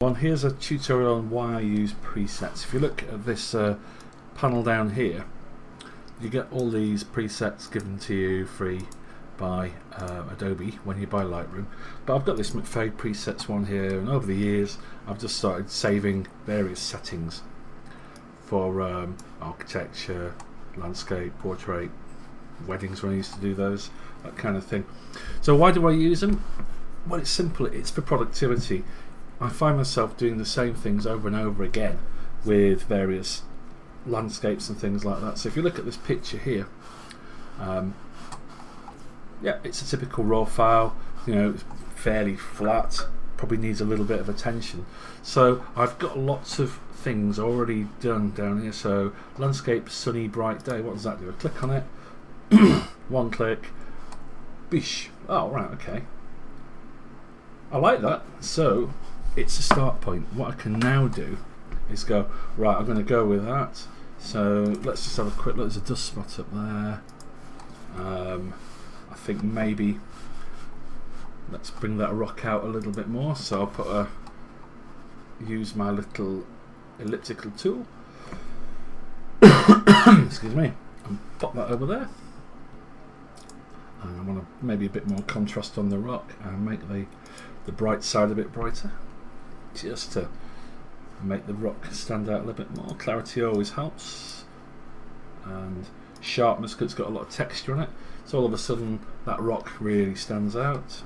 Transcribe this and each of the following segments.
Here's a tutorial on why I use presets. If you look at this panel down here, you get all these presets given to you free by Adobe when you buy Lightroom. But I've got this McFade presets one here, and over the years I've just started saving various settings for architecture, landscape, portrait, weddings when I used to do those, that kind of thing. So why do I use them? Well, it's simple, it's for productivity. I find myself doing the same things over and over again with various landscapes and things like that. So if you look at this picture here, yeah, it's a typical raw file, you know, it's fairly flat, probably needs a little bit of attention. So I've got lots of things already done down here. So landscape, sunny, bright day, what does that do? I click on it, one click, bish, oh right, okay. I like that. So it's a start point. What I can now do is go, right, I'm going to go with that. So let's just have a quick look. There's a dust spot up there. I think maybe let's bring that rock out a little bit more. So I'll put use my little elliptical tool. Excuse me. And pop that over there. And I want to maybe a bit more contrast on the rock and make the bright side a bit brighter, just to make the rock stand out a little bit more. Clarity always helps, and sharpness, because it's got a lot of texture on it, so all of a sudden that rock really stands out.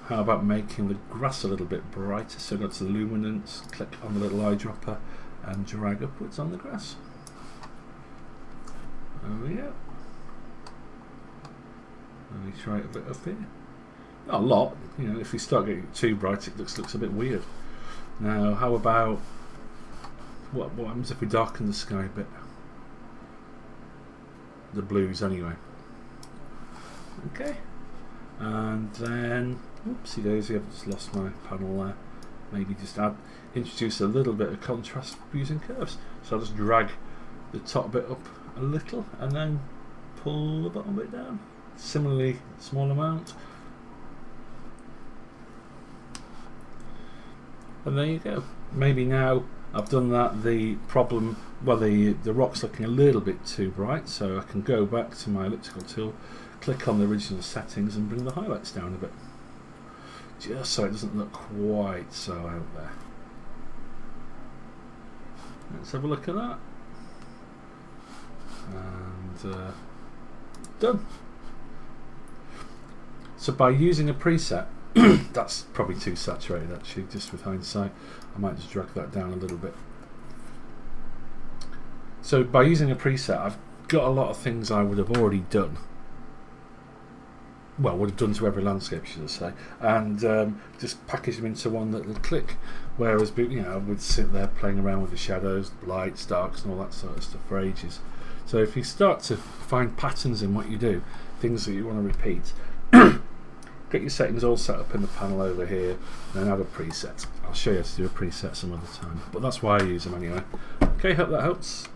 How about making the grass a little bit brighter? So go to the luminance, click on the little eyedropper and drag upwards on the grass. Oh yeah. Let me try it a bit up here. Not a lot, you know, if you start getting it too bright it looks a bit weird. Now how about what happens if we darken the sky a bit? The blues anyway. Okay. And then oopsie daisy, I've just lost my panel there. Maybe just introduce a little bit of contrast using curves. So I'll just drag the top bit up a little and then pull the bottom bit down. Similarly, small amount. And there you go. Maybe now I've done that, the problem, well, the rock's looking a little bit too bright, so I can go back to my elliptical tool, click on the original settings and bring the highlights down a bit, just so it doesn't look quite so out there. Let's have a look at that. And done. So by using a preset, that's probably too saturated actually, just with hindsight. I might just drag that down a little bit. So by using a preset, I've got a lot of things I would have already done. Well, would have done to every landscape, should I say, and just package them into one little click. Whereas, you know, I would sit there playing around with the shadows, lights, darks, and all that sort of stuff for ages. So if you start to find patterns in what you do, things that you want to repeat, get your settings all set up in the panel over here, and then add a preset. I'll show you how to do a preset some other time, but that's why I use them anyway. Okay, hope that helps.